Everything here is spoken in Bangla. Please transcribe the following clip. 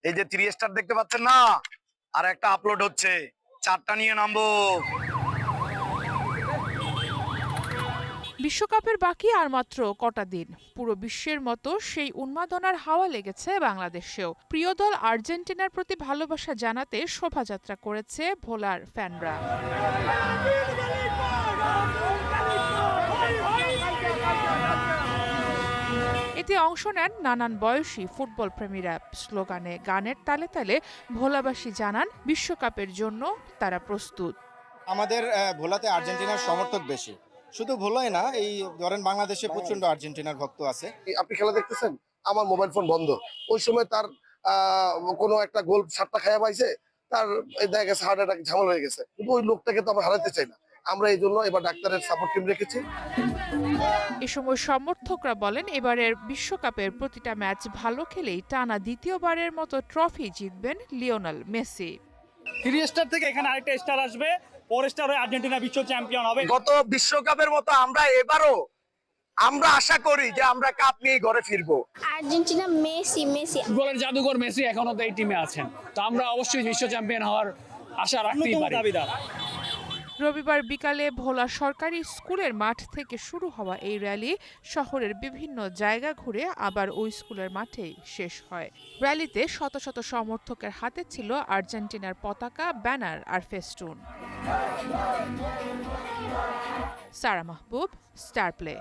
এই যে 3 স্টার দেখতে পাচ্ছেন না, আর একটা আপলোড হচ্ছে, 4টা নিয়ে নামবো। বিশ্বকাপের বাকি আর মাত্র কটা দিন। পুরো বিশ্বের মতো সেই উন্মাদনার হাওয়া লেগেছে বাংলাদেশেও। প্রিয় দল আর্জেন্টিনার প্রতি ভালোবাসা জানাতে শোভাযাত্রা করেছে ভোলার ফ্যানরা। এতে অংশ নেন নানান বয়সী ফুটবল প্রেমীরা। স্লোগানে, গানের তালে তালে ভোলাবাসী জানান বিশ্বকাপের জন্য তারা প্রস্তুত। আমাদের ভোলাতে আর্জেন্টিনার সমর্থক বেশি। শুধু ভোলাই না, এই ধরেন বাংলাদেশে প্রচন্ড আর্জেন্টিনার ভক্ত আছে। আপনি খেলা দেখতেছেন, আমার মোবাইল ফোন বন্ধ, ওই সময় তার কোনো একটা গোল 7টা খাইয়া পাইছে, তার দেখা গেছে হার্ট অ্যাটাক ঝামেলা হয়ে গেছে, কিন্তু ওই লোকটাকে তো আমরা হারাতে চাই না। আমরা এই জন্য এবার ডাক্তারের সাপোর্ট টিম রেখেছি। এ সময় সমর্থকরা বলেন, এবারের বিশ্বকাপের প্রতিটা ম্যাচ ভালো খেলেই টানা দ্বিতীয়বারের মতো ট্রফি জিতবেন লিওনেল মেসি। 3 স্টার থেকে এখানে আরেকটা স্টার আসবে, 4 স্টার হয়ে আর্জেন্টিনা বিশ্ব চ্যাম্পিয়ন হবে। গত বিশ্বকাপের মতো আমরা আশা করি যে আমরা কাপ নিয়ে ঘরে ফিরবো। আর্জেন্টিনা, মেসি মেসি ফুটবলের জাদুঘর মেসি এখনো তো এই টিমে আছেন, তো আমরা অবশ্যই বিশ্ব চ্যাম্পিয়ন হওয়ার আশা রাখতেই পারি। রবিবার বিকালে ভোলা সরকারি স্কুলের মাঠ থেকে শুরু হওয়া এই র্যালি শহরের বিভিন্ন জায়গা ঘুরে আবার ওই স্কুলের মাঠেই শেষ হয়। র্যালিতে শত শত সমর্থকের হাতে ছিল আর্জেন্টিনার পতাকা, ব্যানার আর ফেস্টুন। সারা মাহবুব, স্টার প্লে।